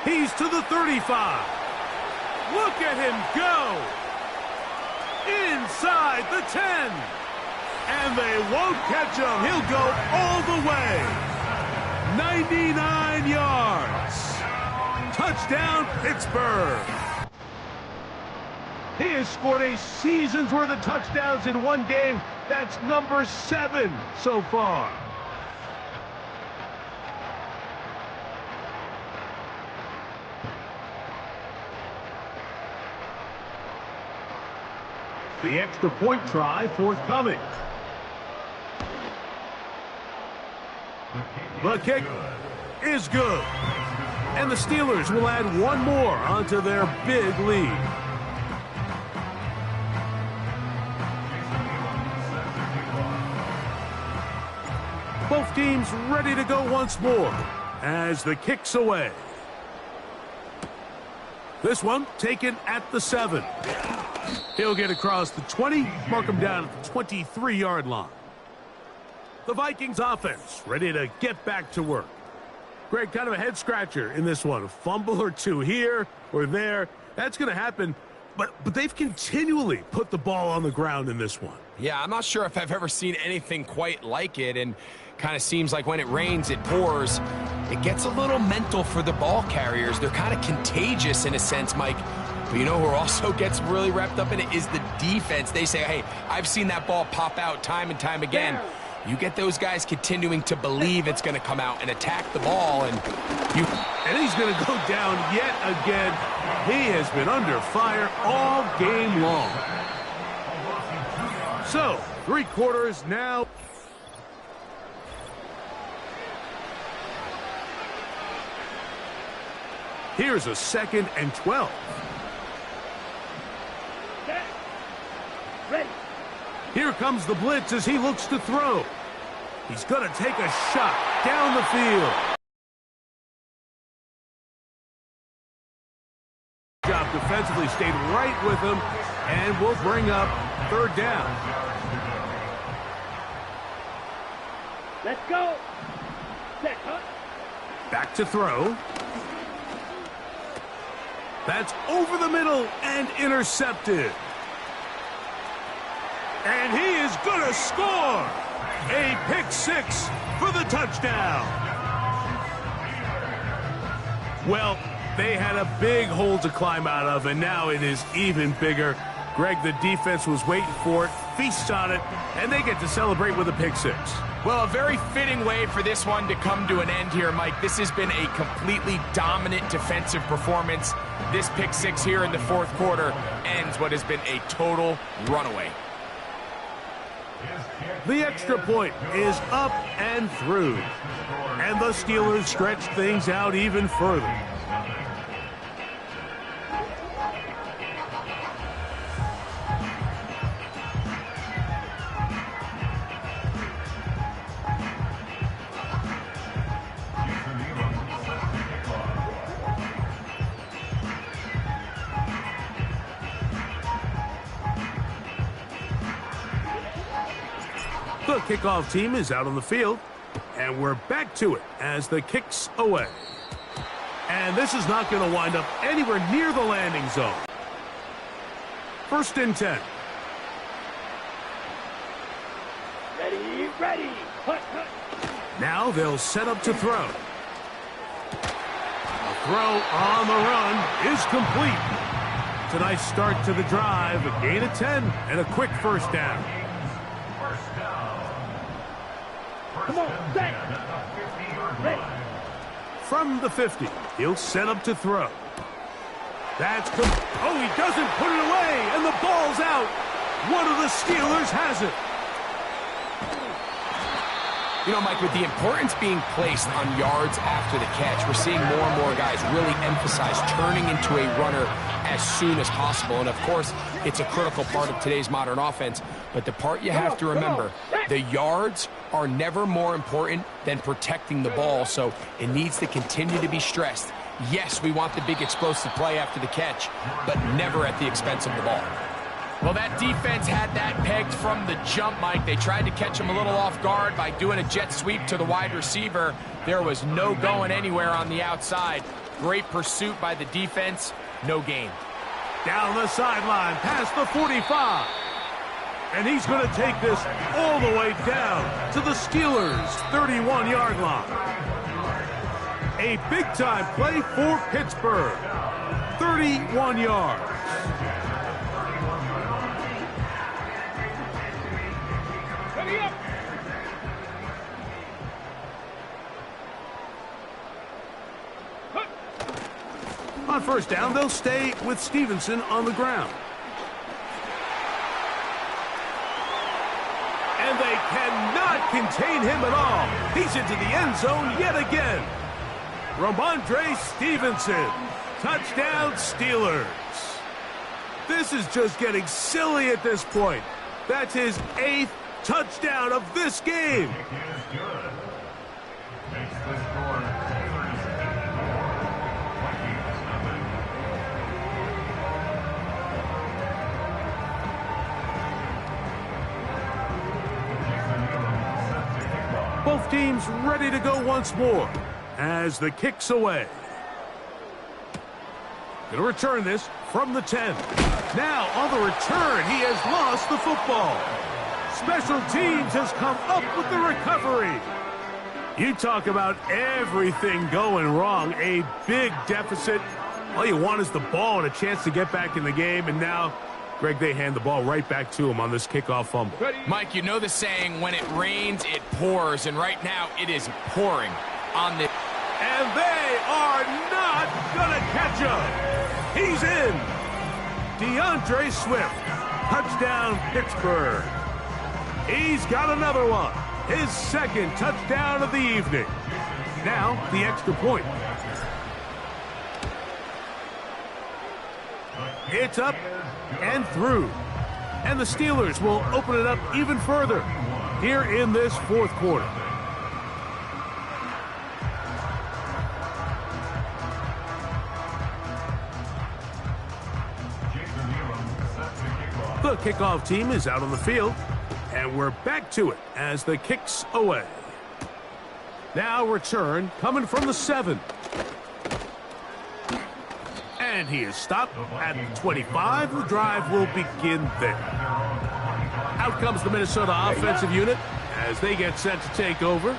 He's to the 35. Look at him go. Inside the 10. And they won't catch him. He'll go all the way. 99 yards. Touchdown, Pittsburgh. He has scored a season's worth of touchdowns in one game. That's number 7 so far. The extra point try forthcoming. The kick is good. And the Steelers will add one more onto their big lead. Both teams ready to go once more as the kick's away. This one taken at the 7. He'll get across the 20, mark him down at the 23-yard line. The Vikings offense ready to get back to work. Greg, kind of a head-scratcher in this one. A fumble or two here or there. That's going to happen, but they've continually put the ball on the ground in this one. Yeah, I'm not sure if I've ever seen anything quite like it, and kind of seems like when it rains, it pours. It gets a little mental for the ball carriers. They're kind of contagious in a sense, Mike. But you know who also gets really wrapped up in it is the defense. They say, hey, I've seen that ball pop out time and time again. You get those guys continuing to believe it's going to come out and attack the ball, and he's going to go down yet again. He has been under fire all game long. So, 3 quarters now. Here's a 2nd and 12. Ready. Here comes the blitz as he looks to throw. He's going to take a shot down the field. Job defensively, stayed right with him, and will bring up 3rd down. Let's go. Set, huh? Back to throw. That's over the middle and intercepted. And he is going to score. A pick 6 for the touchdown. Well, they had a big hole to climb out of, and now it is even bigger. Greg, the defense was waiting for it, feasts on it, and they get to celebrate with a pick 6. Well, a very fitting way for this one to come to an end here, Mike. This has been a completely dominant defensive performance. This pick six here in the fourth quarter ends what has been a total runaway. The extra point is up and through. And the Steelers stretch things out even further. The kickoff team is out on the field, and we're back to it as the kick's away. And this is not going to wind up anywhere near the landing zone. 1st and 10. Ready, ready. Hut, hut. Now they'll set up to throw. The throw on the run is complete. It's a nice start to the drive, a gain of 10, and a quick first down. Come on, set. Ready. From the 50, he'll set up to throw. Oh, he doesn't put it away, and the ball's out. One of the Steelers has it. You know, Mike, with the importance being placed on yards after the catch, we're seeing more and more guys really emphasize turning into a runner as soon as possible. And, of course, it's a critical part of today's modern offense. But the part you have to remember, the yards are never more important than protecting the ball. So it needs to continue to be stressed. Yes, we want the big explosive play after the catch, but never at the expense of the ball. Well, that defense had that pegged from the jump, Mike. They tried to catch him a little off guard by doing a jet sweep to the wide receiver. There was no going anywhere on the outside. Great pursuit by the defense. No gain. Down the sideline, past the 45. And he's going to take this all the way down to the Steelers' 31-yard line. A big-time play for Pittsburgh. 31 yards. On first down, they'll stay with Stevenson on the ground. And they cannot contain him at all. He's into the end zone yet again. Ramondre Stevenson. Touchdown, Steelers. This is just getting silly at this point. That's his 8th touchdown of this game. Both teams ready to go once more as the kick's away. Going to return this from the 10. Now on the return, he has lost the football. Special teams has come up with the recovery. You talk about everything going wrong. A big deficit. All you want is the ball and a chance to get back in the game. And now, Greg, they hand the ball right back to him on this kickoff fumble. Mike, you know the saying, when it rains, it pours. And right now, it is pouring on the... And they are not going to catch him. He's in. DeAndre Swift. Touchdown, Pittsburgh. He's got another one. His 2nd touchdown of the evening. Now, the extra point. It's up and through. And the Steelers will open it up even further here in this fourth quarter. The kickoff team is out on the field, and we're back to it as the kick's away. Now return coming from the 7. And he is stopped at the 25. The drive will begin there. Out comes the Minnesota offensive unit as they get set to take over.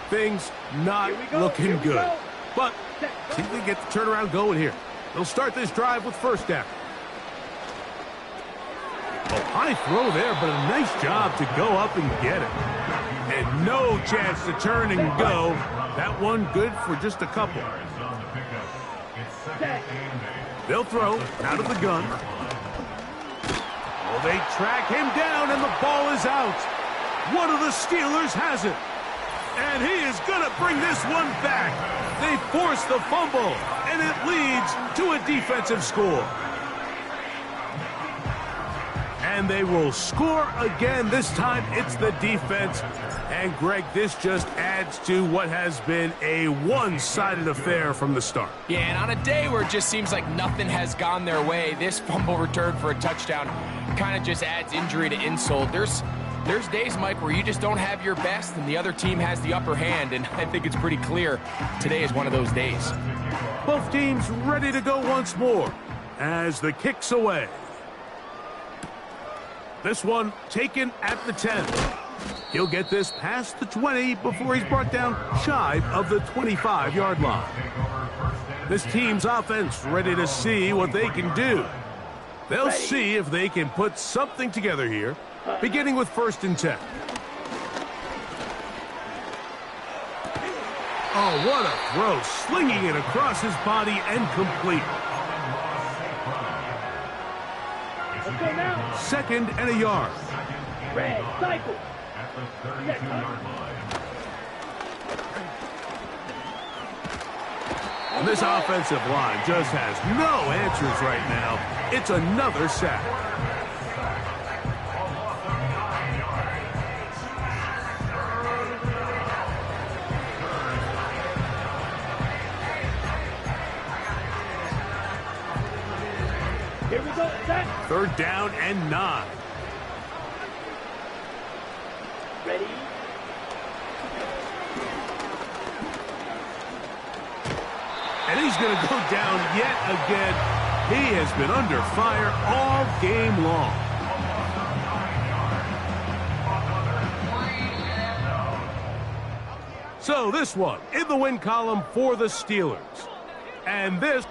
Things not looking good. But see if they get the turnaround going here. They'll start this drive with first down. Oh, high throw there, but a nice job to go up and get it. And no chance to turn and go. That one good for just a couple. They'll throw out of the gun. Oh, they track him down, and the ball is out. One of the Steelers has it. And he is going to bring this one back. They force the fumble, and it leads to a defensive score. And they will score again. This time it's the defense. And, Greg, this just adds to what has been a one-sided affair from the start. Yeah, and on a day where it just seems like nothing has gone their way, this fumble return for a touchdown kind of just adds injury to insult. There's days, Mike, where you just don't have your best and the other team has the upper hand, and I think it's pretty clear today is one of those days. Both teams ready to go once more as the kick's away. This one taken at the 10. He'll get this past the 20 before he's brought down shy of the 25-yard line. This team's offense ready to see what they can do. They'll see if they can put something together here, beginning with 1st and 10. Oh, what a throw, slinging it across his body and complete. 2nd and a yard. Red, cycle. And this offensive line just has no answers right now. It's another sack. Here we go, set. 3rd down and 9. Ready. And he's going to go down yet again. He has been under fire all game long. So this one in the win column for the Steelers. And this...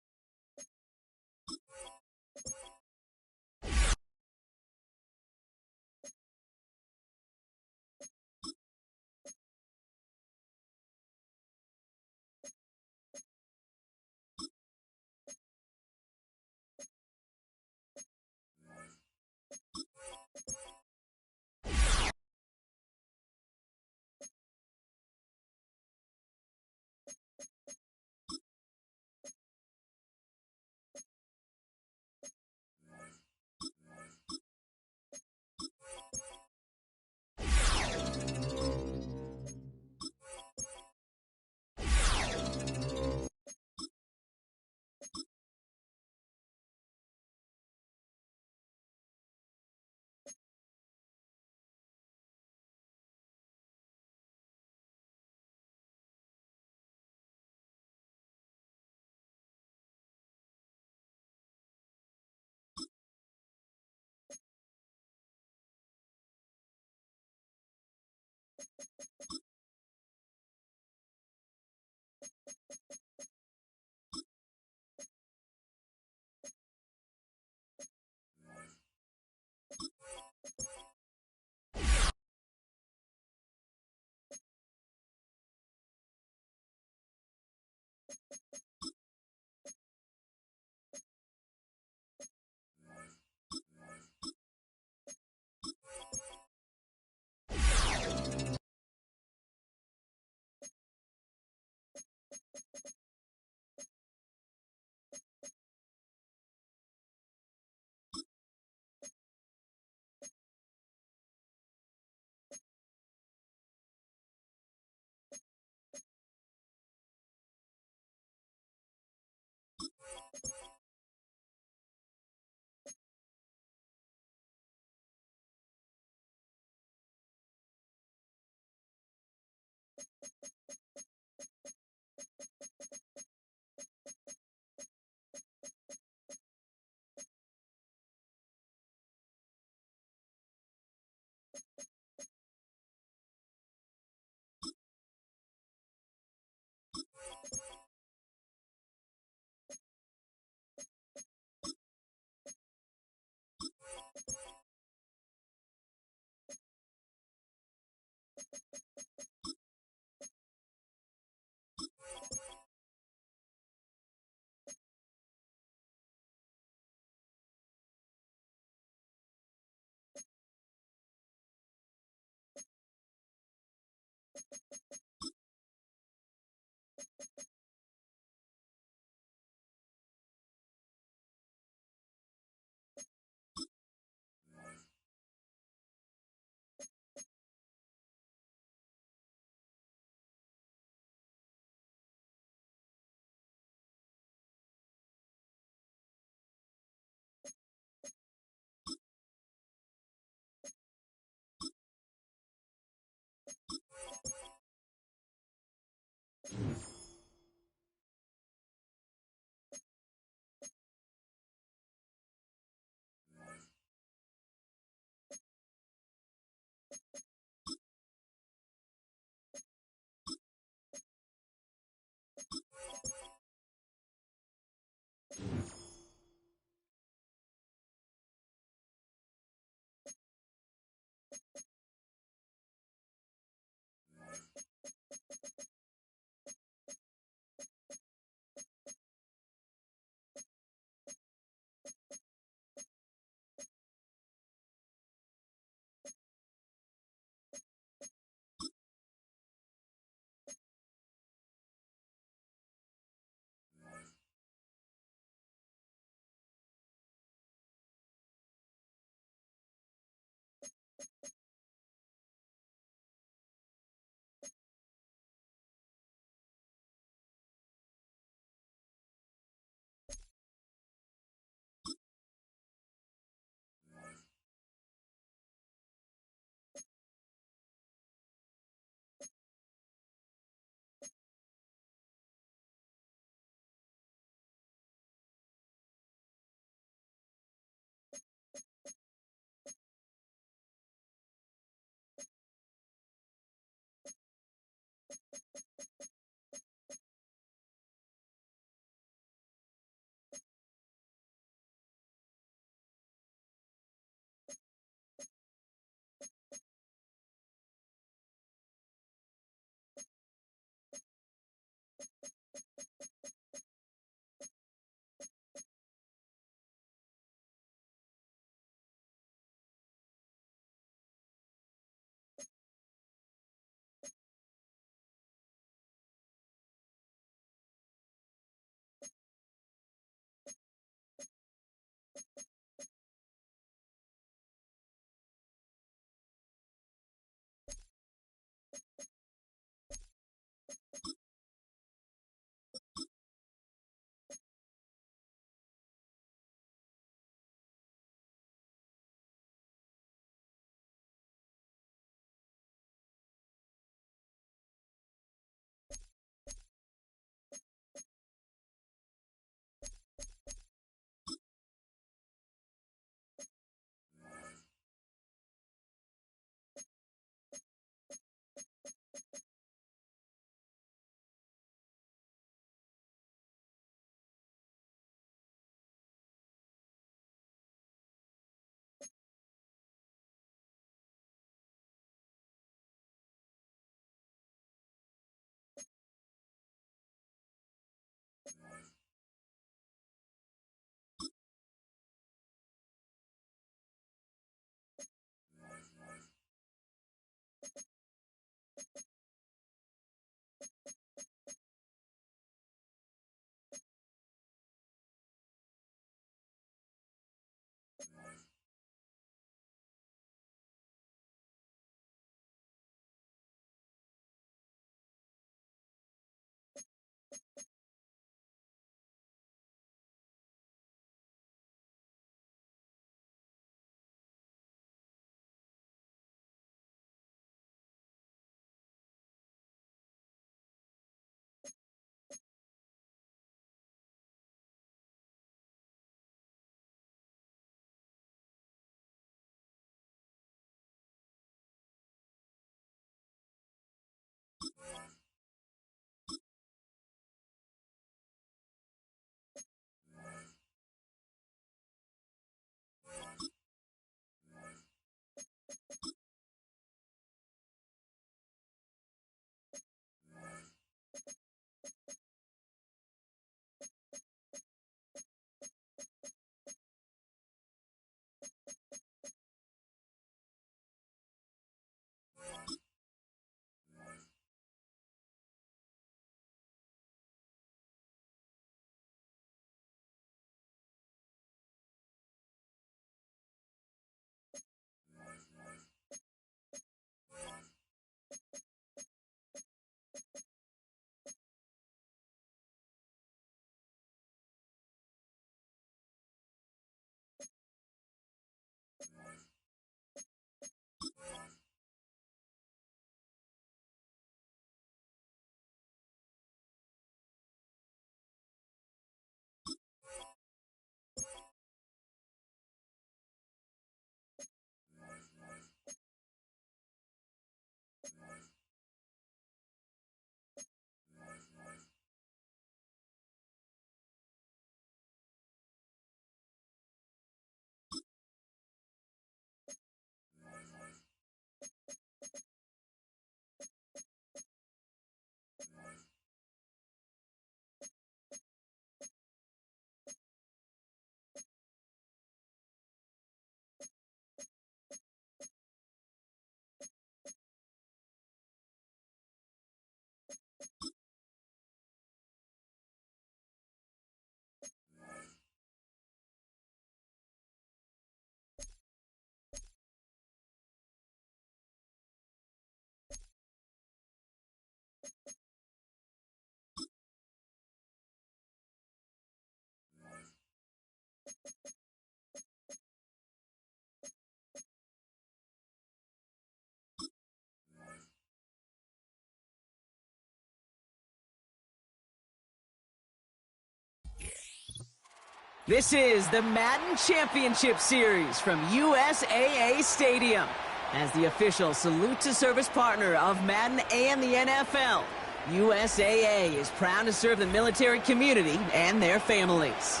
This is the Madden Championship Series from USAA Stadium. As the official salute-to-service partner of Madden and the NFL, USAA is proud to serve the military community and their families.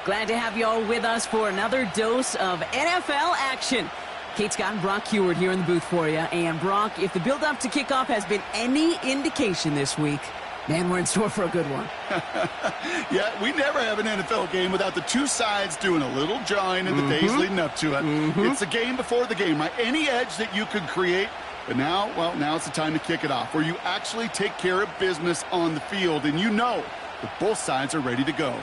Glad to have you all with us for another dose of NFL action. Kate Scott and Brock Heward here in the booth for you. And Brock, if the build-up to kickoff has been any indication this week, man, we're in store for a good one. Yeah, we never have an NFL game without the two sides doing a little jawing in the days leading up to it. It's the game before the game, right? Any edge that you could create. But now, well, now it's the time to kick it off, where you actually take care of business on the field, and you know that both sides are ready to go.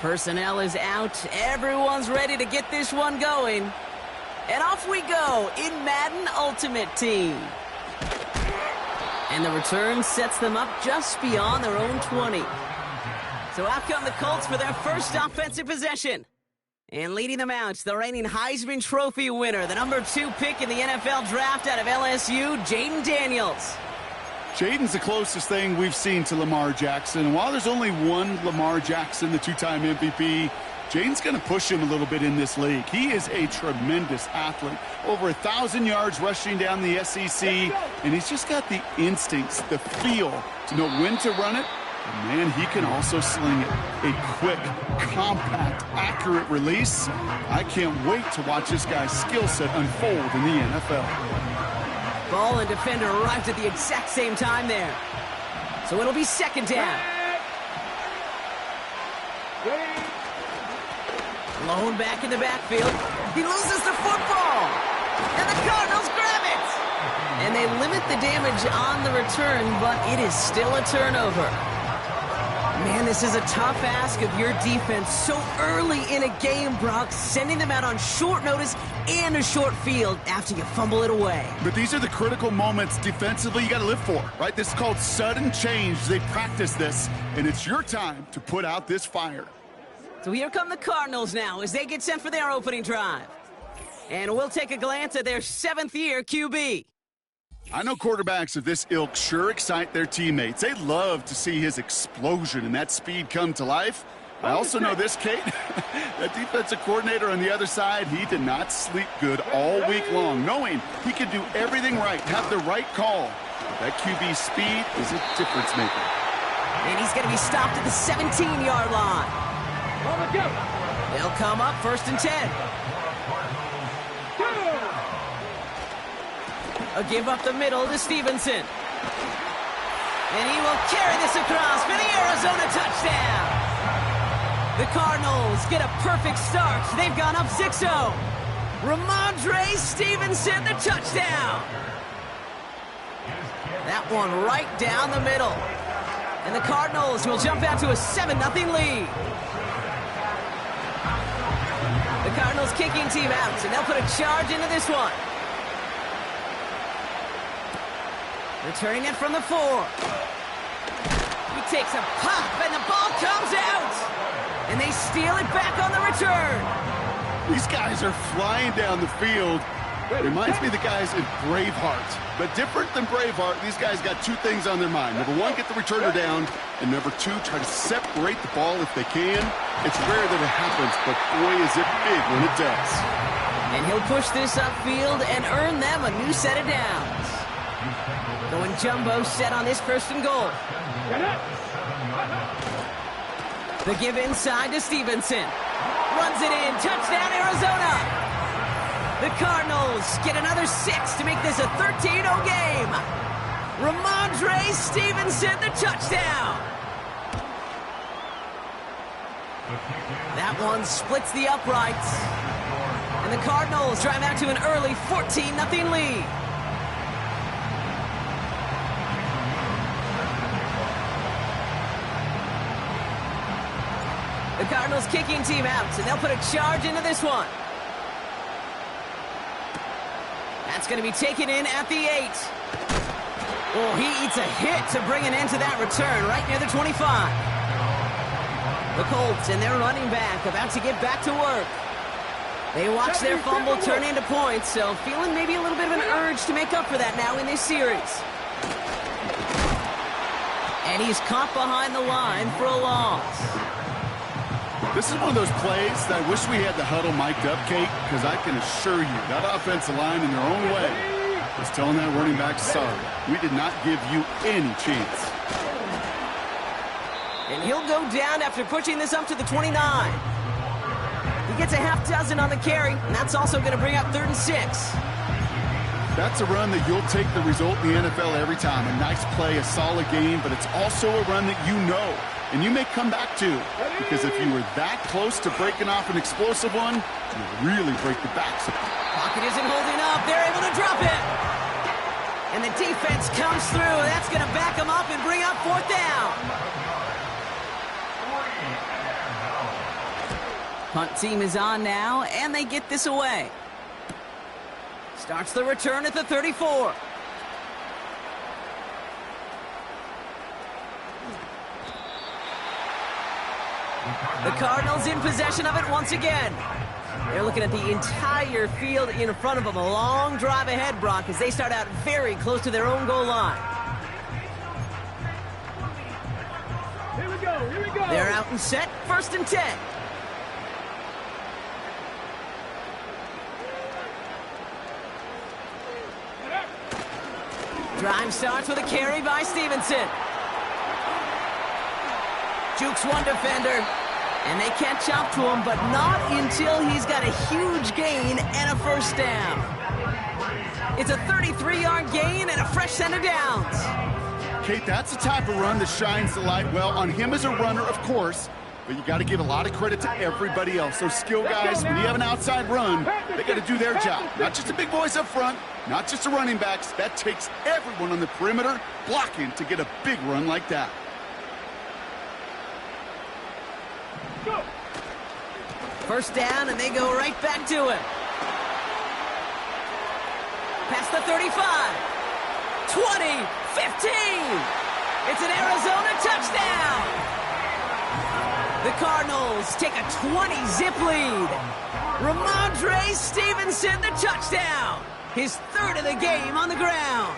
Personnel is out. Everyone's ready to get this one going. And off we go in Madden Ultimate Team. And the return sets them up just beyond their own 20. So out come the Colts for their first offensive possession. And leading them out, the reigning Heisman Trophy winner, the #2 pick in the NFL draft out of LSU, Jayden Daniels. Jayden's the closest thing we've seen to Lamar Jackson. And while there's only one Lamar Jackson, the two-time MVP, Jayden's going to push him a little bit in this league. He is a tremendous athlete. Over 1,000 yards rushing down the SEC, and he's just got the instincts, the feel to know when to run it. And man, he can also sling it. A quick, compact, accurate release. I can't wait to watch this guy's skill set unfold in the NFL. Ball and defender arrived at the exact same time there. So it'll be second down. Lone back in the backfield. He loses the football. And the Cardinals grab it. And they limit the damage on the return, but it is still a turnover. Man, this is a tough ask of your defense so early in a game, Brock, sending them out on short notice and a short field after you fumble it away. But these are the critical moments defensively you got to live for, right? This is called sudden change. They practice this, and it's your time to put out this fire. So here come the Cardinals now as they get sent for their opening drive. And we'll take a glance at their 7th-year QB. I know quarterbacks of this ilk sure excite their teammates. They love to see his explosion and that speed come to life. I also know this, Kate, that defensive coordinator on the other side, he did not sleep good all week long, knowing he could do everything right, have the right call. But that QB speed is a difference maker. And he's going to be stopped at the 17-yard line. They'll come up 1st and 10. A give up the middle to Stevenson. And he will carry this across for the Arizona touchdown. The Cardinals get a perfect start. They've gone up 6-0. Ramondre Stevenson, the touchdown. That one right down the middle. And the Cardinals will jump out to a 7-0 lead. The Cardinals kicking team out, and they'll put a charge into this one. Returning it from the 4. He takes a pop, and the ball comes out. And they steal it back on the return. These guys are flying down the field. Reminds me of the guys in Braveheart. But different than Braveheart, these guys got two things on their mind. Number one, get the returner down. And number two, try to separate the ball if they can. It's rare that it happens, but boy, is it big when it does. And he'll push this upfield and earn them a new set of downs. Going jumbo set on this 1st and goal. The give inside to Stevenson. Runs it in. Touchdown, Arizona. The Cardinals get another 6 to make this a 13-0 game. Ramondre Stevenson, the touchdown. That one splits the uprights. And the Cardinals drive out to an early 14-0 lead. The Cardinals kicking team out, and they'll put a charge into this one. That's going to be taken in at the 8. Oh, he eats a hit to bring an end to that return right near the 25. The Colts and their running back about to get back to work. They watch their fumble turn into points, so feeling maybe a little bit of an urge to make up for that now in this series. And he's caught behind the line for a loss. This is one of those plays that I wish we had the huddle mic'd up, Kate, because I can assure you that offensive line in their own way was telling that running back, sorry, we did not give you any chance. And he'll go down after pushing this up to the 29. He gets a half dozen on the carry, and that's also going to bring up 3rd and 6. That's a run that you'll take the result in the NFL every time. A nice play, a solid game, but it's also a run that you know and you may come back to, because if you were that close to breaking off an explosive one, you'll really break the backs. Pocket isn't holding up. They're able to drop it. And the defense comes through. That's going to back them up and bring up 4th down. Punt team is on now, and they get this away. Starts the return at the 34. The Cardinals in possession of it once again. They're looking at the entire field in front of them. A long drive ahead, Brock, as they start out very close to their own goal line. Here we go, here we go. They're out and set, 1st and 10. Drive starts with a carry by Stevenson. Jukes one defender, and they catch up to him, but not until he's got a huge gain and a 1st down. It's a 33-yard gain and a fresh set of downs. Kate, that's the type of run that shines the light well on him as a runner, of course, but you got to give a lot of credit to everybody else. Those skill guys, when you have an outside run, they got to do their job. Not just the big boys up front, not just the running backs. That takes everyone on the perimeter blocking to get a big run like that. Go. 1st down, and they go right back to him. Past the 35. 20, 15. It's an Arizona touchdown. The Cardinals take a 20-zip lead. Ramondre Stevenson, the touchdown. His 3rd of the game on the ground.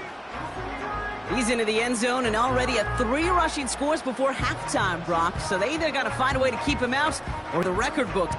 He's into the end zone and already at 3 rushing scores before halftime, Brock. So they either got to find a way to keep him out or the record book